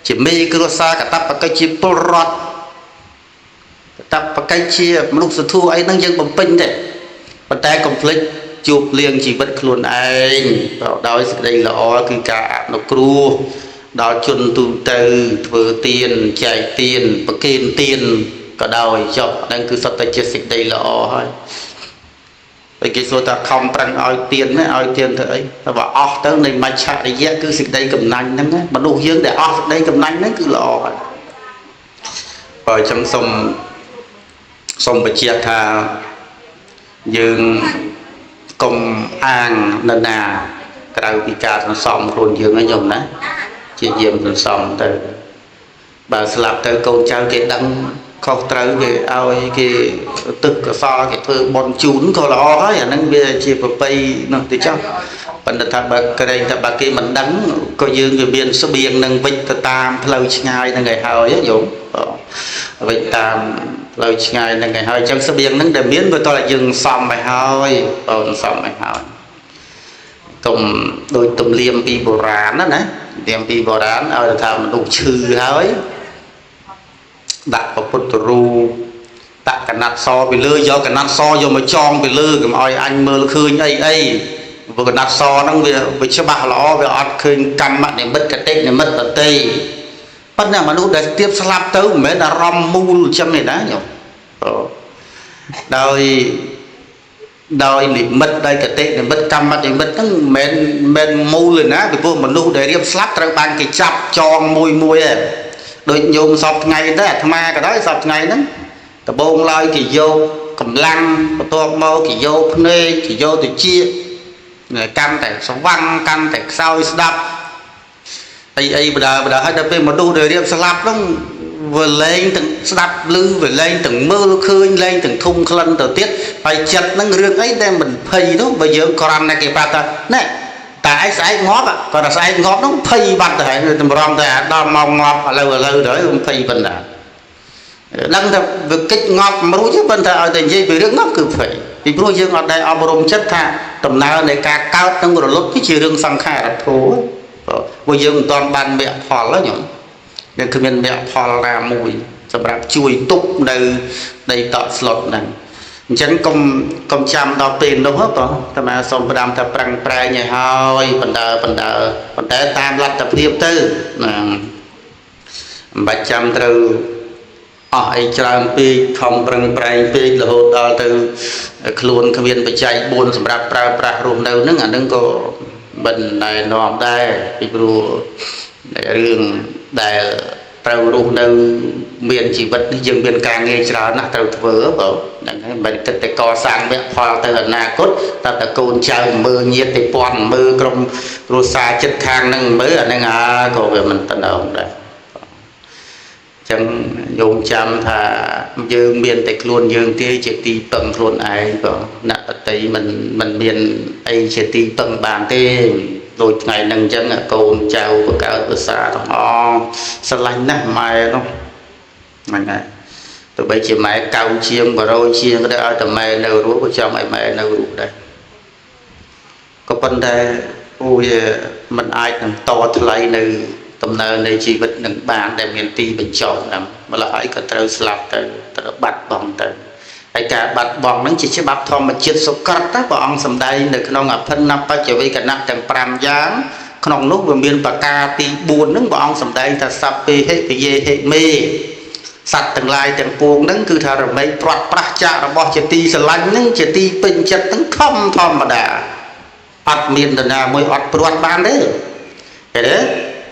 chỉ mê cứ xa cả tập bậc cách chỉ porot tập bậc cách chia lúc sự thu ấy nâng dân bằng pin đấy và tay conflict chụp liền chỉ vật luôn anh đó đây là cứ cả nó cru đó chuẩn tu từ vừa tiền chạy tiền và kênh tiền cả đòi cho nên cứ sắp tới chia sẻ đây là thôi vậy cái số ta không bằng ai tiền thôi ấy ta bảo off tới này mà chạy để dễ cứ xịt đây cầm nanh đó mà đủ dương để off đây cầm nanh nó cứ lọ rồi trong sông bạch chiết thà dương công an nên là cái bị cả nó xong luôn dương ở nhung đó chỉ diệm rồi xong từ bà slap tới câu trao cái đăng không trao về ao cái tức cái so cái thơ bọn chún có lo hết à nâng về chia vào bay nó thì chắc vấn đề thật bà cái đây thật bà kia mình đắng có dương người biên số biên nâng vịt tam lâu ngay là ngày hơi á dũng vịt tam lâu ngay là ngày hơi trong số biên nâng để miếng với tôi là dừng xong mày hơi xong mày hơi cùng đôi tùm liêm pi bồ rán đó nè liêm pi bồ rán ở tham đủ chư hơi đặt vào bột ru đặt cái nát so bị lơ do cái nát so do mà tròn bị lơ cái mọi anh mơ khơi ấy vừa cái nát so nó về cho bà lõ về ọt khơi cầm mặt để mất cái tết này mất ở tây bắt nào mà lúc để tiếp slap tới mấy là rom mu trong này đá nhở đôi bị mất đây cái tết này mất cầm mặt để mất nó men mu lên á vì vô mà lúc để tiếp slap tới ban cái chập tròn môi đôi nhôm sọt ngày đó tham cái đó sọt ngày đó cái bông lôi thì vô cầm lăng cái to mô thì vô nê thì vô thì chia người căn tại sống văn căn tại sao đập bây giờ hết đập mà đu đời điệp slap nó vừa lên từng đập lư vừa lên từng mơ khơi lên từng thung khăn từ tiết phải chặt nó riêng ấy đem mình phây đó bây giờ còn này cái bát này tại sai ngóp à còn là sai ngóp nó phây bật để người tầm rong để đo mong ngóp lâu đấy không phây bật à đang tập việc kích ngóp màรู้chứ bên thợ tình gì về nước ngóp cứ phải vì bây giờ ở đây ông rồng chất tha tầm nào để cả cao trong rồi lúc cái chiều đường sang khai là thố bây giờ toàn ban mẹ phò đó nhỉ nên cứ bên mẹ phò là mùi sầm rạp chui túc đây tọt slot này chẳng công chăm đo tiền đâu hết rồi ta mà xong phải làm tập prang prai nhà hơi phần đờ tam lặt tập tiếp tư bạch chăm từ ai chăm pi không prang prai pi là hồ đo từ luôn cái viên bạch chạy buồn sầm rạp pra rùm đâu nước nâng có bình này nòm đây bị rùa để riêng để trâu luôn đâu miền chỉ vật dừng miền càng nghe chờ nó trâu vỡ bảo mình cần phải co sang mẹ phò từ na cốt ta là côn trâu mưa nhiệt thì toàn mưa trong rosa chất khang nâng mới ở nâng có về mình tận đồng đây chẳng dùng chăm thà dương miền tịch luôn dương tia chỉ ti tầng luôn ai có nè tí mình miền ai chỉ ti tầng bàn tê rồi ngày nâng chân là cồn trâu và cao và xa nó sân lạnh nè mai nó mình này tụi bây chỉ mẹ cao chiêng và rồi chiêng cái ở tầm mẹ nâu rúa của cho mẹ nâu rúa đây có vấn đề ôi mình ai thằng to thay nơi tầm nơi này chỉ vật nâng bàn để miền ti bình chọn nằm mà là ai có trâu slap tới bạch bỏng tới ai cả bạch bỏng nó chỉ bắp thom mà chết số cắt đó bọn sầm đây được nó ngập thân năm ba trở về cả năm chẳng pram giáng không lúc vừa miền bạc ca ti buồn nó bọn sầm đây ta sắp đi hết thì dê hết mê sạch từng lai từng cuồng nó cứ thà rồi mấy quạt prach cha rồi bỏ chỉ ti sờ lạnh nó chỉ ti bình chất nó không thom mà đã bắt miền là nào mới bắt quạt ban đấy cái đấy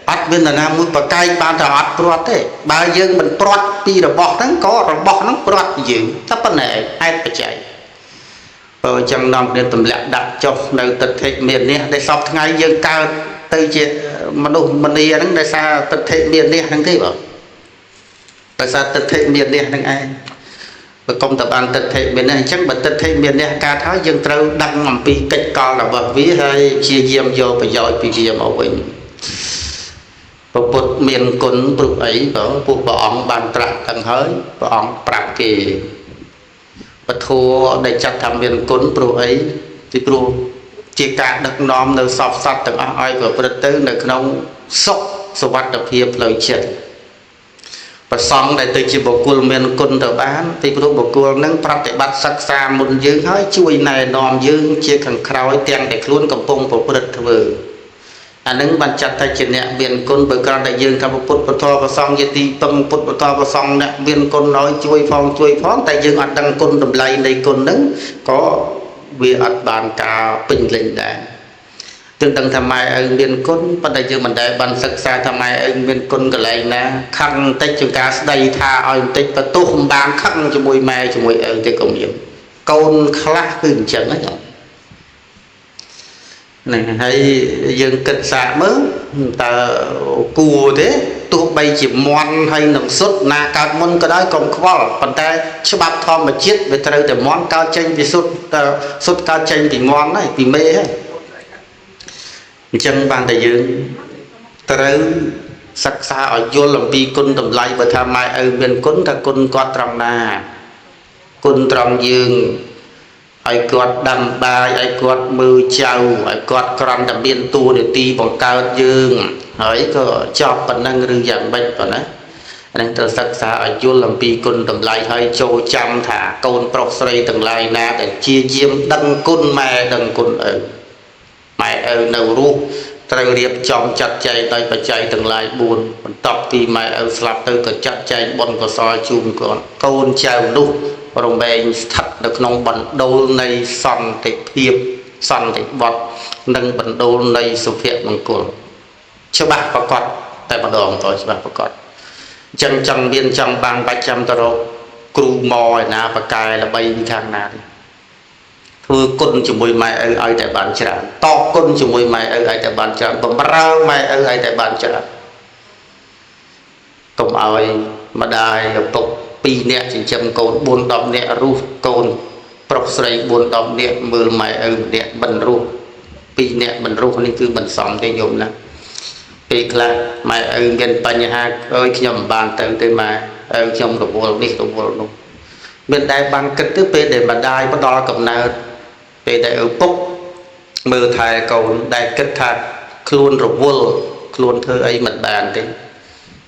bắt bên là nam mũi bạc cay ban thà bắt quạt đấy bao giờ mình quạt pi rồi bỏ nó có rồi bỏ nó quạt gì thấp bên này ai phải chạy rồi chẳng nằm để tầm lẹ đặt cho nơi tịch thị miền này để sọc ngay dân cao từ chuyện mà đủ mình đi nó để xa tịch thị miền này thằng thế bảo tại sao tịch thị miền này thằng ai và công tập ăn tịch thị miền này chắc bật tịch thị miền này ca thái dân trâu đang nằm pi kịch con là bậc ví hay chia diêm vô và giỏi pi diêm ở mình và một miền cồn bự ấy bảo buộc bọn bàn trạc thằng hới bọn bạc kỳ và thua để chặt tham viên cốn pro ấy ពីព្រោះជាការដឹកនាំនៅសពសត្វទាំងអស់ឲ្យប្រព្រឹត្តទៅនៅក្នុងសុខសុវត្ថិភាពផ្លូវចិត្តប្រសងដែលទៅជាបុគ្គលមានគុណទៅបានពីព្រោះបុគ្គលនឹងប្រតិបត្តិសិក្សាមុនយើងហើយជួយណែនាំយើងជាខាងក្រោយទាំងដែលខ្លួនកំពុងប្រព្រឹត្តធ្វើអានឹងបានចាត់ថាជាអ្នកមានគុណបើគ្រាន់តែយើងថាពុទ្ធពធប្រសងជាទីពឹងពុទ្ធពធប្រសងអ្នកមានគុណឲ្យជួយផងតែយើងអត់ដឹងគុណតម្លៃនៃគុណនឹងក៏វាអត់បានការពេញលេញដែរយើងដឹងថាម៉ែឪមានគុណប៉ុន្តែយើងមិនដែលបានសិក្សាថាម៉ែឪមានគុណកន្លែងណាខឹងបន្តិចជាការស្ដីថាឲ្យបន្តិចបន្ទុះមិនបានខឹងជាមួយម៉ែជាមួយឪទេក៏មានកូនខ្លះគឺអញ្ចឹងហ្នឹងហើយយើងគិតសាកមើលតើគួរទេទោះបីជាមន់ហើយនឹងសុទ្ធណាកើតមុនក៏ដោយកុំខ្វល់ប៉ុន្តែច្បាប់ធម្មជាតិវាត្រូវតែមន់កើតចេញពីសុទ្ធតើសុទ្ធកើតចេញពីមន់ហើយពីមេហើយអញ្ចឹងបានតែយើងត្រូវសិក្សាឲ្យយល់អំពីគុណតម្លៃបើថាម៉ែឪមានគុណថាគុណគាត់ត្រង់ណាគុណត្រង់យើងឲ្យគាត់ដាំបាយឲ្យគាត់មើលចៅឲ្យគាត់ក្រំតែមានតួនាទីបង្កើតយើងហើយក៏ចប់ប៉ុណ្ណឹងឬយ៉ាងម៉េចប៉ុណ្ណាអានេះត្រូវសិក្សាឲ្យយល់អំពីគុណតម្លៃហើយចូលចាំថាកូនប្រុសស្រីទាំងឡាយណាដែលជាយាមដឹងគុណម៉ែដឹងគុណឪម៉ែឪនៅរស់ត្រូវរៀបចំចាត់ចែងដោយបច្ច័យទាំងឡាយ4បន្ទាប់ពីម៉ែឪស្លាប់ទៅក៏ចាត់ចែងបុណ្យកុសលជូនគាត់កូនចៅនោះរមែងស្ថិតនៅក្នុងបណ្ដូលនៃសន្តិភាពសន្តិវត្តនិងបណ្ដូលនៃសុភមង្គលច្បាស់ប្រកបតែម្ដងក៏ច្បាស់ប្រកបអញ្ចឹងចង់មានចង់បានបាច់ចាំទៅរកគ្រូម៉ឯណាបកែល្បីពីខាងណាទេធ្វើគុណជាមួយម៉ែឪឲ្យតែបានច្រើនតបគុណជាមួយម៉ែឪឲ្យតែបានច្រើនបំរើម៉ែឪឲ្យតែបានច្រើនកុំឲ្យម្ដាយឪពុក2នាក់ចិញ្ចឹមកូន4 10នាក់រស់កូនប្រុសស្រី4 10នាក់មើលម៉ែឪម្នាក់មិនរស់2នាក់មិនរស់នេះគឺមិនសមទេញោមណាពេលខ្លះម៉ែឪមានបញ្ហាអើយខ្ញុំមិនបានទៅទេម៉ែឪខ្ញុំរវល់នេះរវល់នោះមានតែបានគិតទៅពេលដែលម្ដាយផ្ដល់កំណើតពេលដែលឪពុកមើលថែកូនដែលគិតថាខ្លួនរវល់ខ្លួនធ្វើអីមិនបានទេ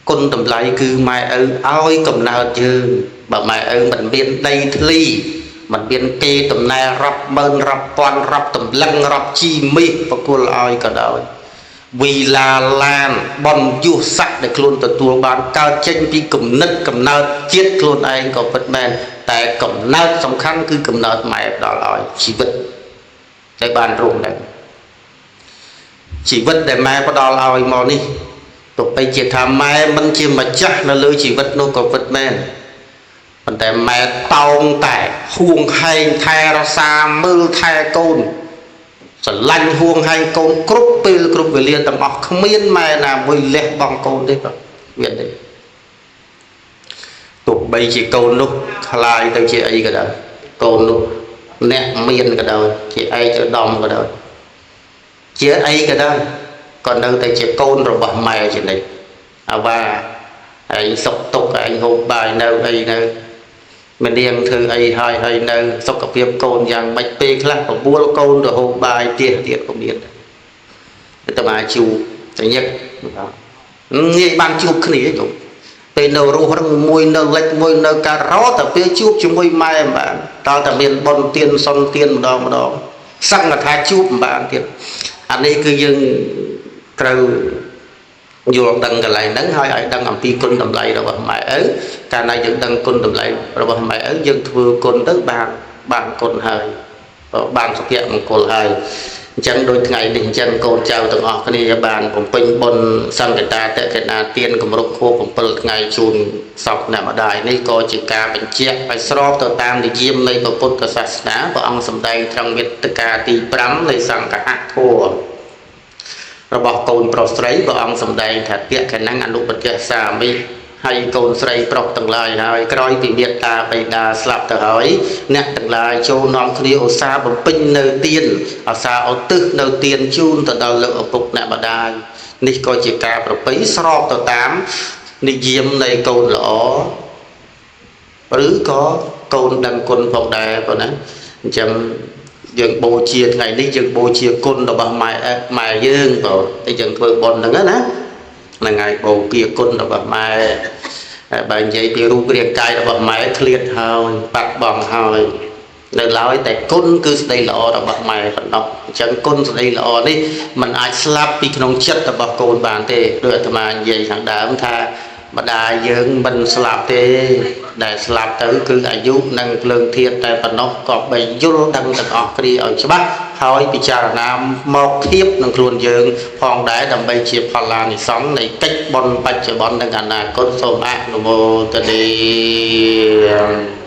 គុណតម្លៃគឺម៉ែឪឲ្យកំណើតយើងបើម៉ែឪមិនមានដីធ្លីមិនមានគេតំណែរាប់ម៉ឺនរាប់ពាន់រាប់តម្លឹងរាប់ជីមាសបកុលឲ្យក៏ដោយវីឡាឡានបនយុស័កដែលខ្លួនទទួលបានកើតចេញពីគំនិតកំណើតជាតិខ្លួនឯងក៏ពិតមែនតែកំណើតសំខាន់គឺកំណើតម៉ែផ្ដល់ឲ្យជីវិតដែលបានរស់ដែរជីវិតដែលម៉ែផ្ដល់ឲ្យមកនេះទោះបីជាថាម៉ែមិនជាម្ចាស់នៅលើជីវិតនោះក៏ពិតមែនប៉ុន្តែម៉ែតោងតែហួងហែងថែរក្សាមើលថែកូនស្រឡាញ់ហួងហែងកូនគ្រប់ពេលគ្រប់វេលាទាំងអស់គ្មានម៉ែណាមួយលះបង់កូនទេបាទមានទេទោះបីជាកូននោះខ្លាយទៅជាអីក៏ដោយកូននោះអ្នកមានក៏ដោយជាឯកឧត្តមក៏ដោយជាអីក៏ដោយក៏នៅតែជាកូនរបស់ម៉ែជានិច្ចអាវ៉ាឯងសុខទុក្ខឯងហូបបាយនៅអីនៅម្នាងធ្វើអីហើយនៅសុខភាពកូនយ៉ាងម៉េចពេលខ្លះបបួលកូនទៅហូបបាយទៀតក៏មានតែតែមកជួបតែញឹកងាយបានជួបគ្នាយល់ពេលនៅរស់រឹងមួយនៅលិចមួយនៅការ៉តែពេលជួបជាមួយម៉ែមិនបានតើតែមានបនទៀនសុនទៀនម្ដងសឹងថាជួបមិនបានទៀតអានេះគឺយើងត្រូវយល់ដឹងកន្លែងហ្នឹងហើយឲ្យដឹងអំពីគុណតម្លៃរបស់ម៉ែឪកាលណាយើងដឹងគុណតម្លៃរបស់ម៉ែឪយើងធ្វើគុណទៅបានគុណហើយបានសុភមង្គលហើយអញ្ចឹងដូចថ្ងៃនេះអញ្ចឹងកូនចៅទាំងអស់គ្នាបានបំពេញបុណ្យសង្កតាតកណាទានគម្រប់ខួប7ថ្ងៃជូនសពអ្នកម្ដាយនេះក៏ជាការបញ្ជាក់ឲ្យស្របទៅតាមនិយមនៃពុទ្ធសាសនាព្រះអង្គសម្ដែងត្រង់វេទិកាទី5នៃសង្ឃហធម៌របស់កូនប្រុសស្រីព្រះអង្គសម្ដែងថាពាក្យកណ្ណអនុបត្តិសាមិហើយកូនស្រីប្រុសទាំងឡាយហើយក្រោយពីមេត្តាបិតាស្លាប់ទៅហើយអ្នកទាំងឡាយចូលនាំគ្នាឧស្សាហ៍បំពេញនៅទានឧស្សាហ៍ឧទ្ទិសនៅទានជូនទៅដល់លោកឪពុកអ្នកម្ដាយនេះក៏ជាការប្រពៃស្របទៅតាមនិយមនៃកូនល្អឬក៏កូនដឹងគុណផងដែរប៉ុណ្ណាអញ្ចឹង យើងបូជាថ្ងៃនេះយើងបូជាគុណរបស់ម៉ែយើងបងតែយើងធ្វើបុណ្យហ្នឹងណាហ្នឹងហើយបូជាគុណរបស់ម៉ែបើនិយាយពីរូបរាងកាយរបស់ម៉ែឃ្លាតហើយបាត់បង់ហើយនៅឡើយតែគុណគឺស្ដីល្អរបស់ម៉ែប៉ុណ្ណោះអញ្ចឹងគុណស្ដីល្អនេះมันអាចស្លាប់ពីក្នុងចិត្តរបស់កូនបានទេដូចអាត្មានិយាយខាងដើមថាម្ដាយយើងមិនស្លាប់ទេដែលស្លាប់ទៅគឺអាយុនិងភ្លើងធាតុតែប៉ុណ្ណោះក៏បីយល់ដឹងទាំងអស់គ្នាឲ្យច្បាស់ហើយពិចារណាមកធៀបនឹងខ្លួនយើងផងដែរដើម្បីជាផល្លានិសង្ឃនៃកិច្ចបុណ្យបច្ចុប្បន្ននិងអនាគតសូមអនុមោទនា